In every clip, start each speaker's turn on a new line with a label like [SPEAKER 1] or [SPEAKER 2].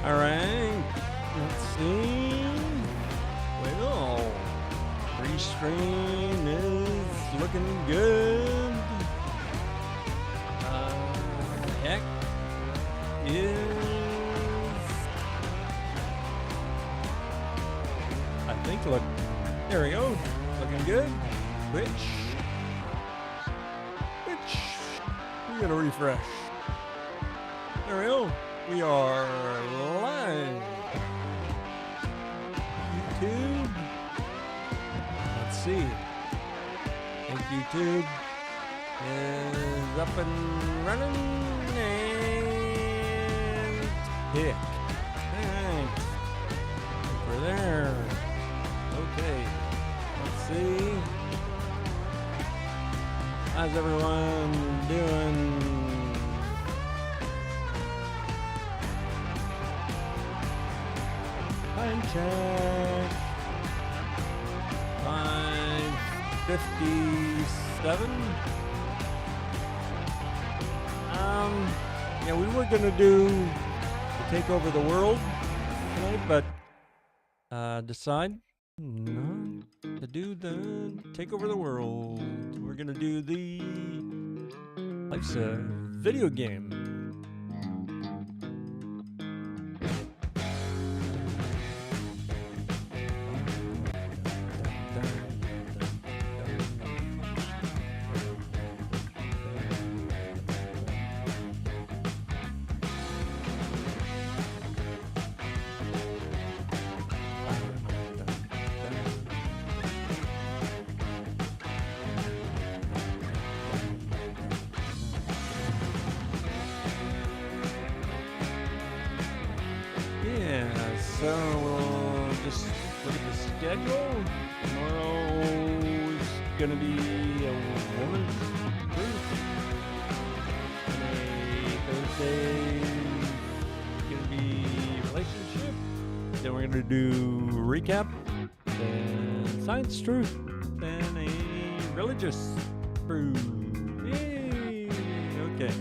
[SPEAKER 1] All right. Let's see. Well, pre-screen is looking good. Heck is, I think, there we go. Looking good. Which, we gotta refresh. There we go. We are live. YouTube. Let's see. I think YouTube is up and running and pick. Alright. We're there. Okay. Let's see. How's everyone doing? Time check. 5:57. Yeah, we were gonna do Take Over the World tonight, but decide not to do the Take Over the World. We're gonna do the Life's a Video Game. So we'll just look at the schedule. Tomorrow's gonna be a woman's truth. Thursday's gonna be relationship. Then we're gonna do recap. Then science truth. Then a religious truth. Yay! Okay.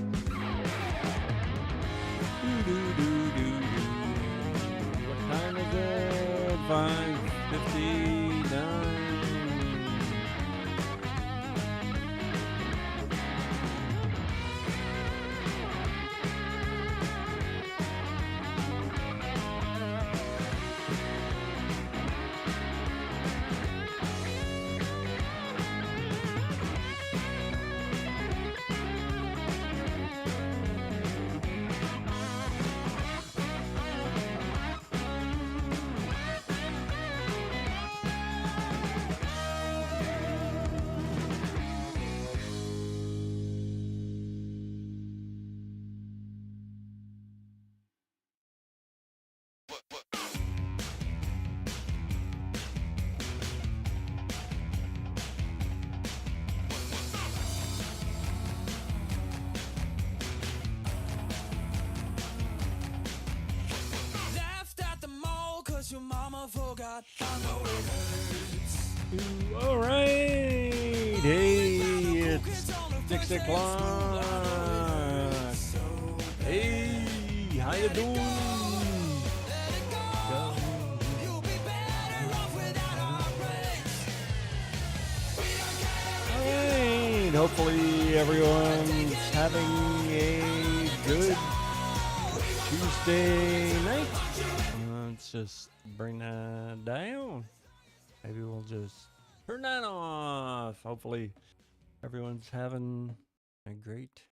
[SPEAKER 1] 5:59. Your mama forgot. I know it hurts. All right. Hey, it's 6 o'clock. Hey, how you doing? All right. Hopefully everyone's having a good Tuesday night. Let's just bring that down. Maybe we'll just turn that off. Hopefully everyone's having a great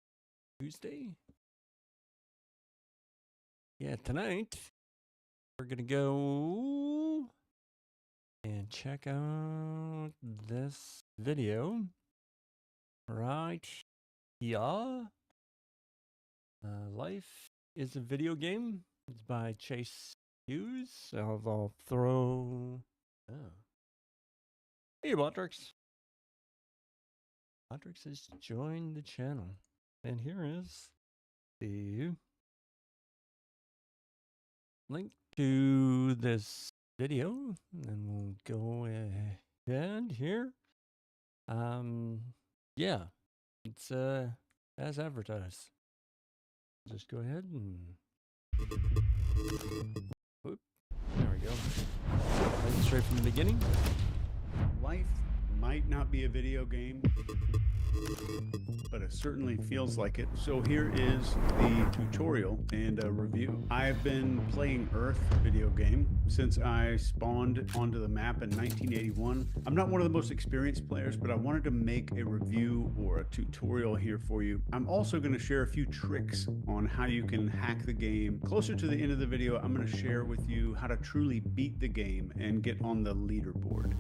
[SPEAKER 1] Tuesday. Yeah, tonight we're gonna go and check out this video right here. Life is a Video Game. It's by Chase Hughes. I'll throw. Oh. Hey, Botrix. Botrix has joined the channel. And here is the link to this video. And we'll go ahead here. Yeah, it's as advertised. Just go ahead and from the beginning.
[SPEAKER 2] Life might not be a video game, but it certainly feels like it. So here is the tutorial and a review. I've been playing Earth video game since I spawned onto the map in 1981. I'm not one of the most experienced players, but I wanted to make a review or a tutorial here for you. I'm also going to share a few tricks on how you can hack the game. Closer to the end of the video, I'm going to share with you how to truly beat the game and get on the leaderboard.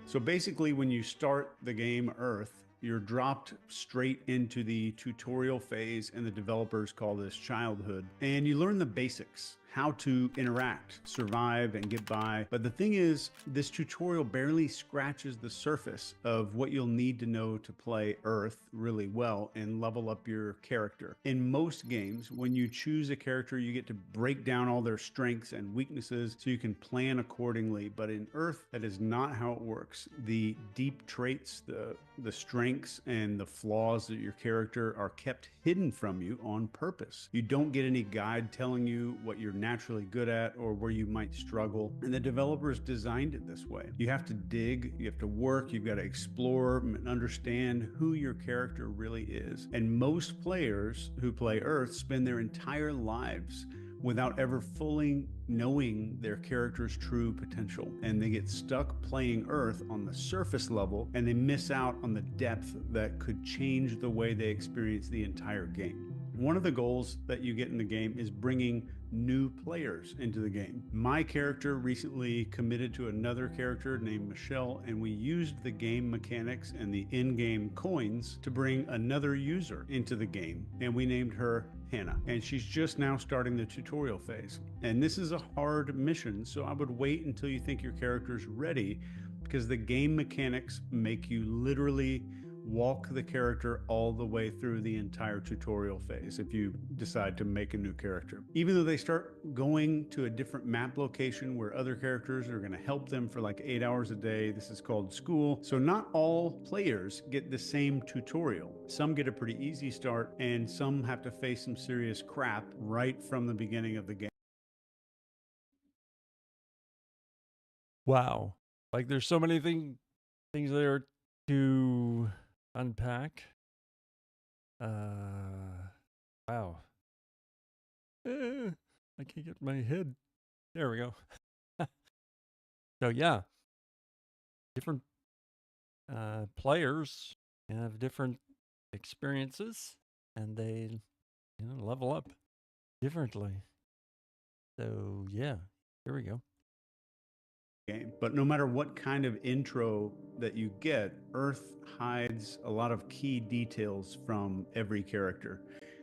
[SPEAKER 2] So basically, when you start the game Earth, you're dropped straight into the tutorial phase, and the developers call this childhood. And you learn the basics, how to interact, survive, and get by. But the thing is, this tutorial barely scratches the surface of what you'll need to know to play Earth really well and level up your character. In most games, when you choose a character, you get to break down all their strengths and weaknesses so you can plan accordingly. But in Earth, that is not how it works. The deep traits, the strengths and the flaws of your character are kept hidden from you on purpose. You don't get any guide telling you what you're naturally good at or where you might struggle. And the developers designed it this way. You have to dig, you have to work, you've got to explore and understand who your character really is. And most players who play Earth spend their entire lives without ever fully knowing their character's true potential. And they get stuck playing Earth on the surface level, and they miss out on the depth that could change the way they experience the entire game. One of the goals that you get in the game is bringing new players into the game. My character recently committed to another character named Michelle, and we used the game mechanics and the in-game coins to bring another user into the game, and we named her Hannah, and she's just now starting the tutorial phase. And this is a hard mission, so I would wait until you think your character's ready, because the game mechanics make you literally walk the character all the way through the entire tutorial phase if you decide to make a new character. Even though they start going to a different map location where other characters are going to help them for like 8 hours a day, this is called school. So not all players get the same tutorial. Some get a pretty easy start, and some have to face some serious crap right from the beginning of the game.
[SPEAKER 1] Wow. Like there's so many things there to unpack. Wow. I can't get my head. There we go. So yeah, different players have different experiences, and they level up differently. So yeah, here we go.
[SPEAKER 2] Game. But no matter what kind of intro that you get, Earth hides a lot of key details from every character.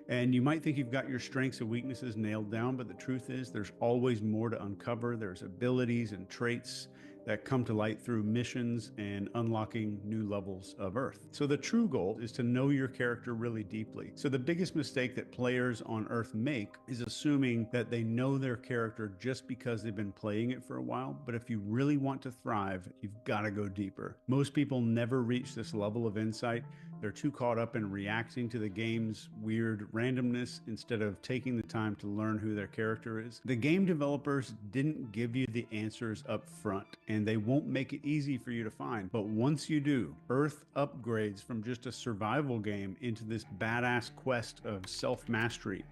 [SPEAKER 2] And you might think you've got your strengths and weaknesses nailed down, but the truth is there's always more to uncover. There's abilities and traits that come to light through missions and unlocking new levels of Earth. So the true goal is to know your character really deeply. So the biggest mistake that players on Earth make is assuming that they know their character just because they've been playing it for a while. But if you really want to thrive, you've got to go deeper. Most people never reach this level of insight. They're too caught up in reacting to the game's weird randomness instead of taking the time to learn who their character is. The game developers didn't give you the answers up front, and they won't make it easy for you to find. But once you do, Earth upgrades from just a survival game into this badass quest of self-mastery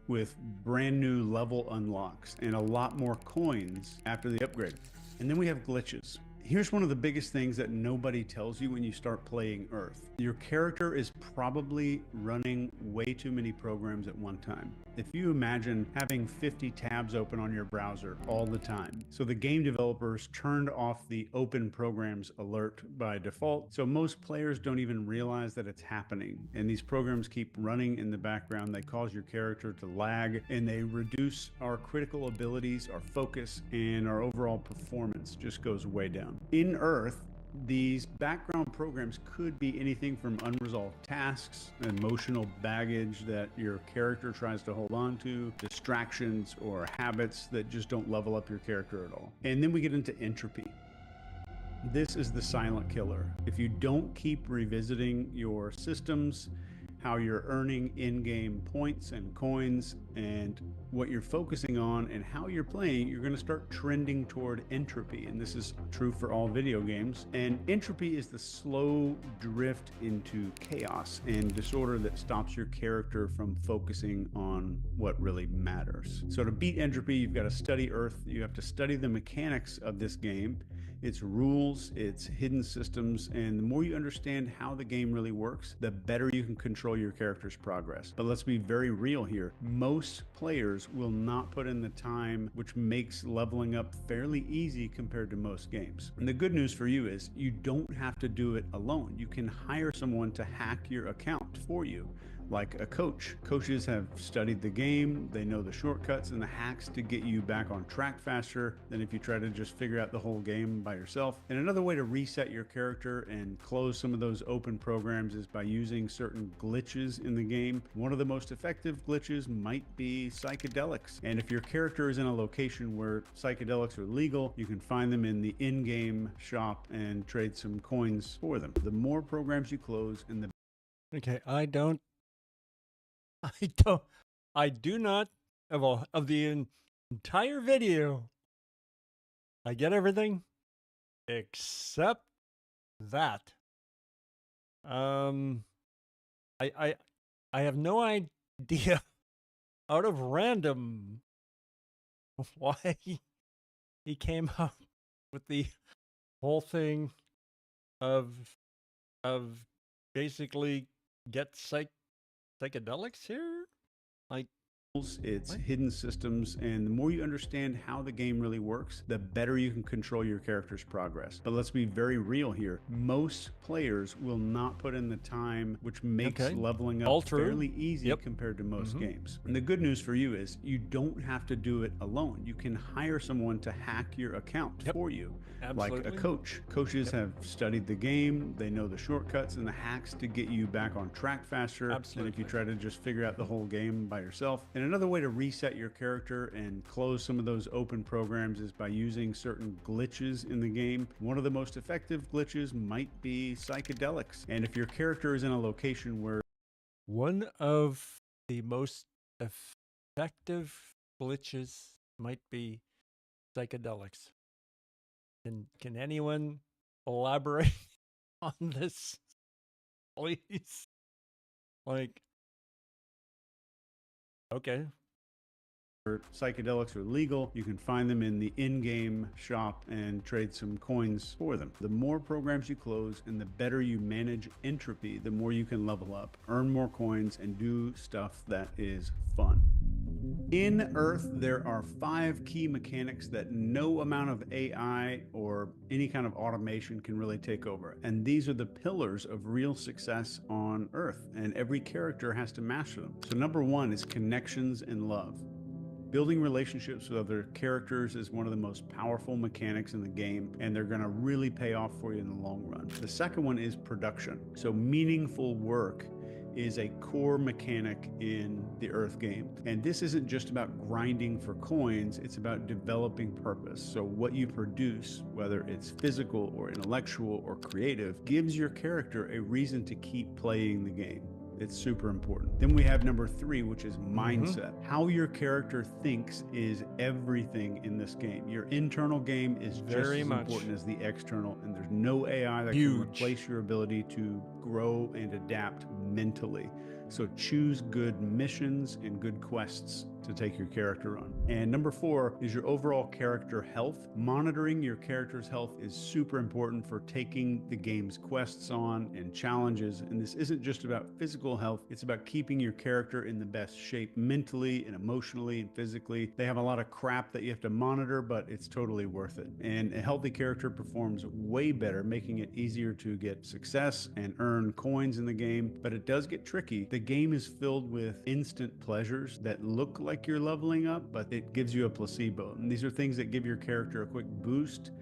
[SPEAKER 2] with brand new level unlocks and a lot more coins after the upgrade. And then we have glitches. Here's one of the biggest things that nobody tells you when you start playing Earth. Your character is probably running way too many programs at one time. If you imagine having 50 tabs open on your browser all the time. So the game developers turned off the open programs alert by default. So most players don't even realize that it's happening. And these programs keep running in the background. They cause your character to lag, and they reduce our critical abilities, our focus, and our overall performance just goes way down. In Earth, these background programs could be anything from unresolved tasks, emotional baggage that your character tries to hold on to, distractions, or habits that just don't level up your character at all. And then we get into entropy. This is the silent killer. If you don't keep revisiting your systems, how you're earning in-game points and coins, and what you're focusing on and how you're playing, you're going to start trending toward entropy. And this is true for all video games. And entropy is the slow drift into chaos and disorder that stops your character from focusing on what really matters. So to beat entropy, you've got to study Earth. You have to study the mechanics of this game, its rules, its hidden systems, and the more you understand how the game really works, the better you can control your character's progress. But let's be very real here. Most players will not put in the time, which makes leveling up fairly easy compared to most games. And the good news for you is you don't have to do it alone. You can hire someone to hack your account for you, like a coach. Coaches have studied the game, they know the shortcuts and the hacks to get you back on track faster than if you try to just figure out the whole game by yourself. And another way to reset your character and close some of those open programs is by using certain glitches in the game. One of the most effective glitches might be psychedelics. And if your character is in a location where psychedelics are legal, you can find them in the in-game shop and trade some coins for them. The more programs you close and the
[SPEAKER 1] Okay, I do not of the entire video. I get everything except that. I have no idea out of random why he came up with the whole thing of basically get psychedelics here? Like,
[SPEAKER 2] its
[SPEAKER 1] what?
[SPEAKER 2] hidden systems, and the more you understand how the game really works, the better you can control your character's progress. But let's be very real here. Most players will not put in the time, which makes leveling up
[SPEAKER 1] All true.
[SPEAKER 2] fairly easy
[SPEAKER 1] Yep.
[SPEAKER 2] compared to most games. And the good news for you is you don't have to do it alone. You can hire someone to hack your account for you,
[SPEAKER 1] Absolutely.
[SPEAKER 2] like a coach. Coaches have studied the game, they know the shortcuts and the hacks to get you back on track faster than if you try to just figure out the whole game by yourself. And another way to reset your character and close some of those open programs is by using certain glitches in the game. One of the most effective glitches might be psychedelics. And if your character is in a location where
[SPEAKER 1] one of the most effective glitches might be psychedelics. Can anyone elaborate on this, please? Like, okay.
[SPEAKER 2] psychedelics are legal, you can find them in the in-game shop and trade some coins for them. The more programs you close and the better you manage entropy, the more you can level up, earn more coins, and do stuff that is fun. In Earth, there are 5 key mechanics that no amount of AI or any kind of automation can really take over. And these are the pillars of real success on Earth, and every character has to master them. So number 1 is connections and love. Building relationships with other characters is one of the most powerful mechanics in the game, and they're going to really pay off for you in the long run. The second one is production. So meaningful work is a core mechanic in the Earth game. And this isn't just about grinding for coins, it's about developing purpose. So what you produce, whether it's physical or intellectual or creative, gives your character a reason to keep playing the game. It's super important. Then we have number 3, which is mindset. How your character thinks is everything in this game. Your internal game is just as important as the external, and there's no AI that can replace your ability to grow and adapt mentally. So choose good missions and good quests to take your character on. And number 4 is your overall character health. Monitoring your character's health is super important for taking the game's quests on and challenges. And this isn't just about physical health, it's about keeping your character in the best shape mentally and emotionally and physically. They have a lot of crap that you have to monitor, but it's totally worth it. And a healthy character performs way better, making it easier to get success and earn coins in the game. But it does get tricky. The game is filled with instant pleasures that look like you're leveling up, but it gives you a placebo. And these are things that give your character a quick boost,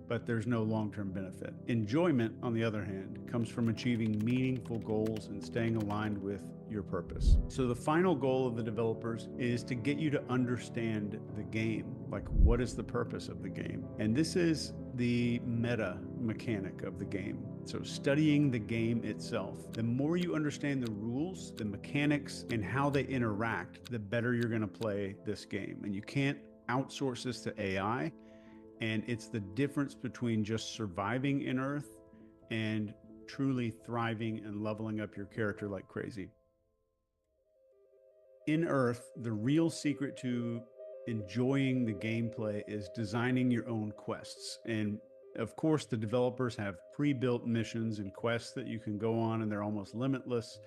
[SPEAKER 2] but there's no long-term benefit. Enjoyment, on the other hand, comes from achieving meaningful goals and staying aligned with your purpose. So the final goal of the developers is to get you to understand the game. Like, what is the purpose of the game? And this is the meta mechanic of the game. So studying the game itself. The more you understand the rules, the mechanics, and how they interact, the better you're going to play this game. And you can't outsource this to AI. And it's the difference between just surviving in Earth and truly thriving and leveling up your character like crazy. In Earth, the real secret to enjoying the gameplay is designing your own quests. And of course, the developers have pre-built missions and quests that you can go on, and they're almost limitless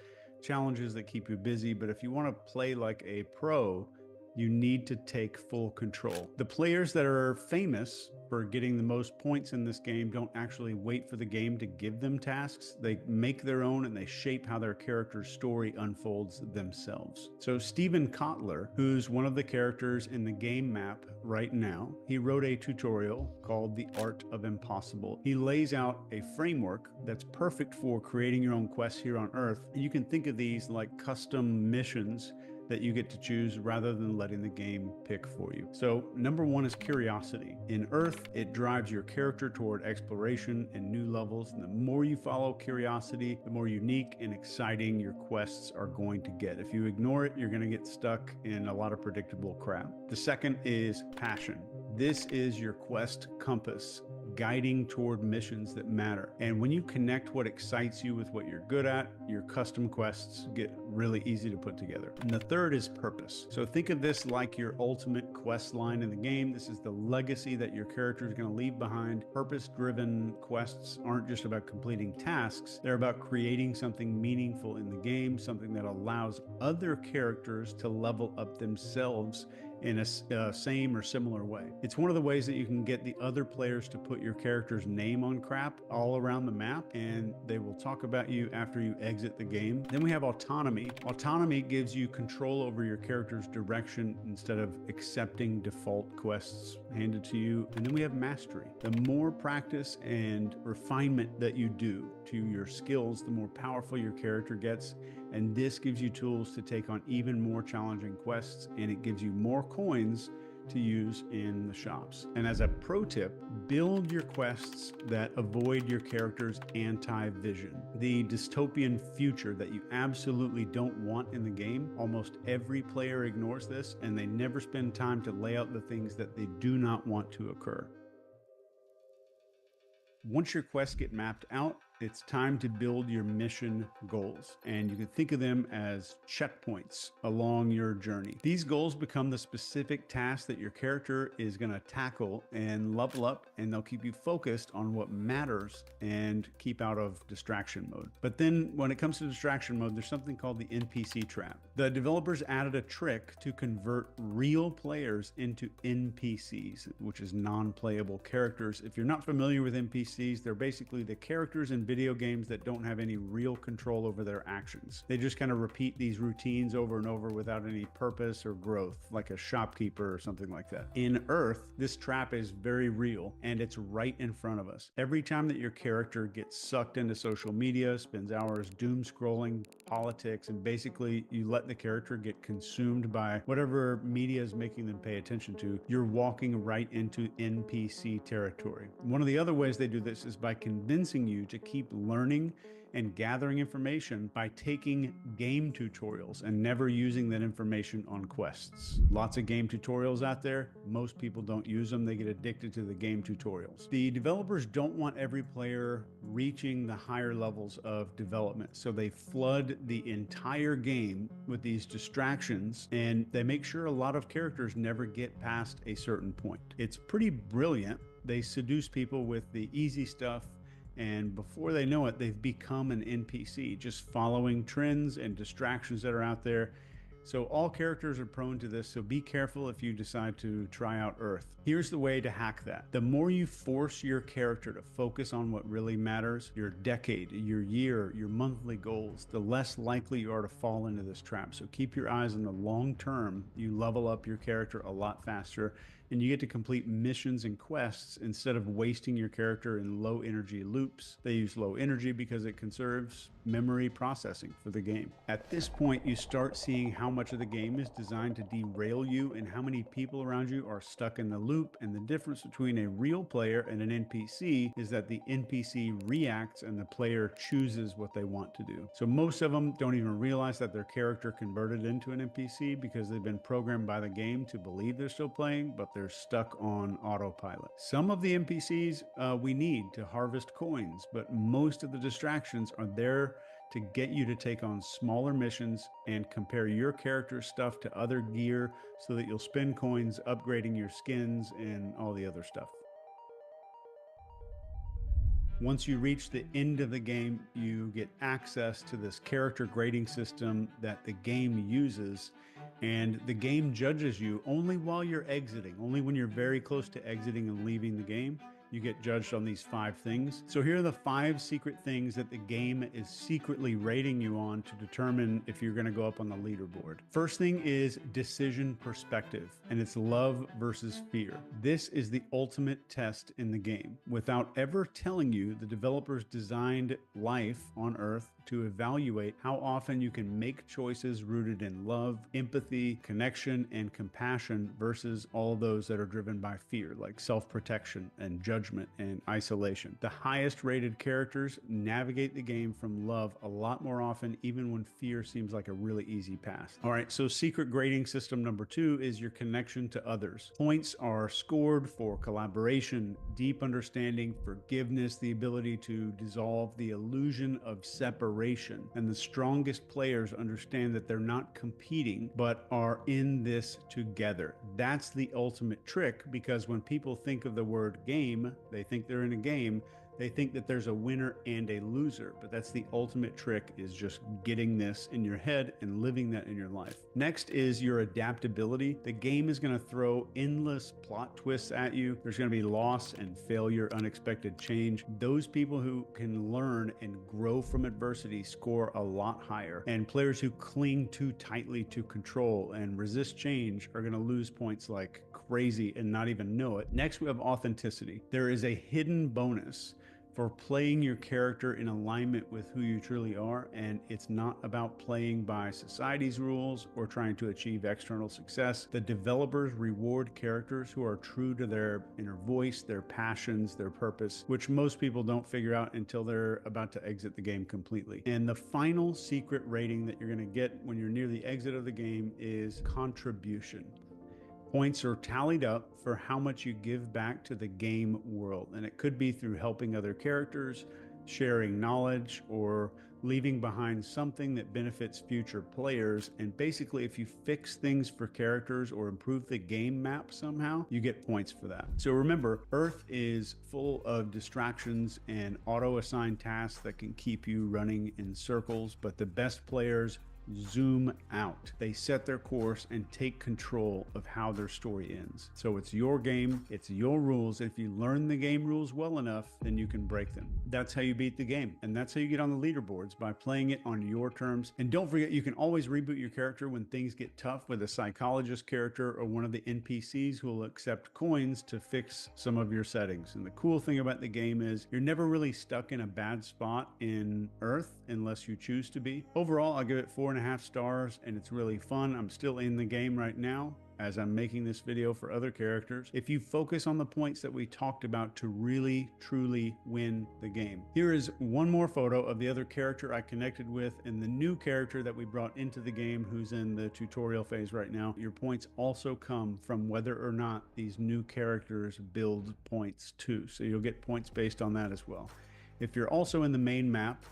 [SPEAKER 2] challenges that keep you busy. But if you want to play like a pro, you need to take full control. The players that are famous for getting the most points in this game don't actually wait for the game to give them tasks. They make their own, and they shape how their character's story unfolds themselves. So Steven Kotler, who's one of the characters in the game map right now, he wrote a tutorial called The Art of Impossible. He lays out a framework that's perfect for creating your own quests here on Earth. And you can think of these like custom missions that you get to choose rather than letting the game pick for you. So number one is curiosity. In Earth, it drives your character toward exploration and new levels. And the more you follow curiosity, the more unique and exciting your quests are going to get. If you ignore it, you're going to get stuck in a lot of predictable crap. The second is passion. This is your quest compass, guiding toward missions that matter. And when you connect what excites you with what you're good at, your custom quests get really easy to put together. And the third is purpose. So think of this like your ultimate quest line in the game. This is the legacy that your character is going to leave behind. Purpose-driven quests aren't just about completing tasks. They're about creating something meaningful in the game, something that allows other characters to level up themselves in a same or similar way. It's one of the ways that you can get the other players to put your character's name on crap all around the map, and they will talk about you after you exit the game. Then we have autonomy. Autonomy gives you control over your character's direction instead of accepting default quests handed to you. And then we have mastery. The more practice and refinement that you do to your skills, the more powerful your character gets. And this gives you tools to take on even more challenging quests, and it gives you more coins to use in the shops. And as a pro tip, build your quests that avoid your character's anti-vision, the dystopian future that you absolutely don't want in the game. Almost every player ignores this, and they never spend time to lay out the things that they do not want to occur. Once your quests get mapped out, it's time to build your mission goals, and you can think of them as checkpoints along your journey. These goals become the specific tasks that your character is going to tackle and level up, and they'll keep you focused on what matters and keep out of distraction mode. But then when it comes to distraction mode, there's something called the NPC trap. The developers added a trick to convert real players into NPCs, which is non-playable characters. If you're not familiar with NPCs, they're basically the characters in video games that don't have any real control over their actions. They just kind of repeat these routines over and over without any purpose or growth, like a shopkeeper or something like that. In Earth, this trap is very real, and it's right in front of us. Every time that your character gets sucked into social media, spends hours doom scrolling, politics, and basically you let the character get consumed by whatever media is making them pay attention to, you're walking right into NPC territory. One of the other ways they do this is by convincing you to keep learning and gathering information by taking game tutorials and never using that information on quests. Lots of game tutorials out there. Most people don't use them. They get addicted to the game tutorials. The developers don't want every player reaching the higher levels of development, so they flood the entire game with these distractions, and they make sure a lot of characters never get past a certain point. It's pretty brilliant. They seduce people with the easy stuff, and before they know it, they've become an NPC, just following trends and distractions that are out there. So all characters are prone to this, so be careful if you decide to try out Earth. Here's the way to hack that. The more you force your character to focus on what really matters, your decade, your year, your monthly goals, the less likely you are to fall into this trap. So keep your eyes on the long term. You level up your character a lot faster, and you get to complete missions and quests instead of wasting your character in low energy loops. They use low energy because it conserves memory processing for the game. At this point, you start seeing how much of the game is designed to derail you and how many people around you are stuck in the loop. And the difference between a real player and an NPC is that the NPC reacts and the player chooses what they want to do. So most of them don't even realize that their character converted into an NPC because they've been programmed by the game to believe they're still playing, but they're stuck on autopilot. Some of the NPCs we need to harvest coins, but most of the distractions are there to get you to take on smaller missions and compare your character's stuff to other gear so that you'll spend coins upgrading your skins and all the other stuff. Once you reach the end of the game, you get access to this character grading system that the game uses, and the game judges you only while you're exiting, only when you're very close to exiting and leaving the game. You get judged on these 5 things. So here are the 5 secret things that the game is secretly rating you on to determine if you're going to go up on the leaderboard. First thing is decision perspective, and it's love versus fear. This is the ultimate test in the game. Without ever telling you, the developers designed life on Earth to evaluate how often you can make choices rooted in love, empathy, connection, and compassion versus all those that are driven by fear, like self-protection and judgment and isolation. The highest rated characters navigate the game from love a lot more often, even when fear seems like a really easy pass. All right, so secret grading system number 2 is your connection to others. Points are scored for collaboration, deep understanding, forgiveness, the ability to dissolve the illusion of separation. And the strongest players understand that they're not competing, but are in this together. That's the ultimate trick, because when people think of the word game, they think they're in a game. They think that there's a winner and a loser, but that's the ultimate trick, is just getting this in your head and living that in your life. Next is your adaptability. The game is going to throw endless plot twists at you. There's going to be loss and failure, unexpected change. Those people who can learn and grow from adversity score a lot higher. And players who cling too tightly to control and resist change are going to lose points like crazy and not even know it. Next, we have authenticity. There is a hidden bonus for playing your character in alignment with who you truly are, and it's not about playing by society's rules or trying to achieve external success. The developers reward characters who are true to their inner voice, their passions, their purpose, which most people don't figure out until they're about to exit the game completely. And the final secret rating that you're going to get when you're near the exit of the game is contribution. Points are tallied up for how much you give back to the game world, and it could be through helping other characters, sharing knowledge, or leaving behind something that benefits future players. And basically, if you fix things for characters or improve the game map somehow, you get points for that. So remember, Earth is full of distractions and auto-assigned tasks that can keep you running in circles, but the best players zoom out. They set their course and take control of how their story ends. So it's your game, it's your rules. If you learn the game rules well enough, then you can break them. That's how you beat the game. And that's how you get on the leaderboards, by playing it on your terms. And don't forget, you can always reboot your character when things get tough with a psychologist character or one of the NPCs who will accept coins to fix some of your settings. And the cool thing about the game is you're never really stuck in a bad spot in Earth unless you choose to be. Overall, I'll give it 4.5 stars, and it's really fun. I'm still in the game right now as I'm making this video for other characters. If you focus on the points that we talked about to really, truly win the game. Here is one more photo of the other character I connected with and the new character that we brought into the game who's in the tutorial phase right now. Your points also come from whether or not these new characters build points too. So you'll get points based on that as well. If you're also in the main map,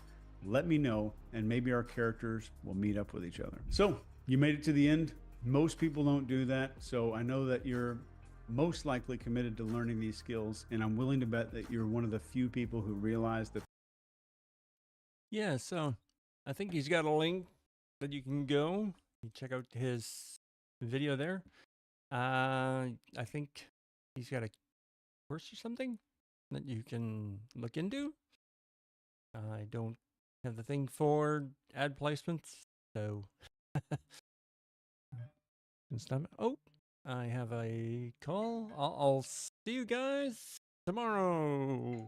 [SPEAKER 2] let me know, and maybe our characters will meet up with each other. So you made it to the end. Most people don't do that, so I know that you're most likely committed to learning these skills, and I'm willing to bet that you're one of the few people who realize that.
[SPEAKER 1] Yeah, so I think he's got a link that you can go You check out his video there. I think he's got a course or something that you can look into. I don't have the thing for ad placements, so it's not. Oh, I have a call. I'll see you guys tomorrow.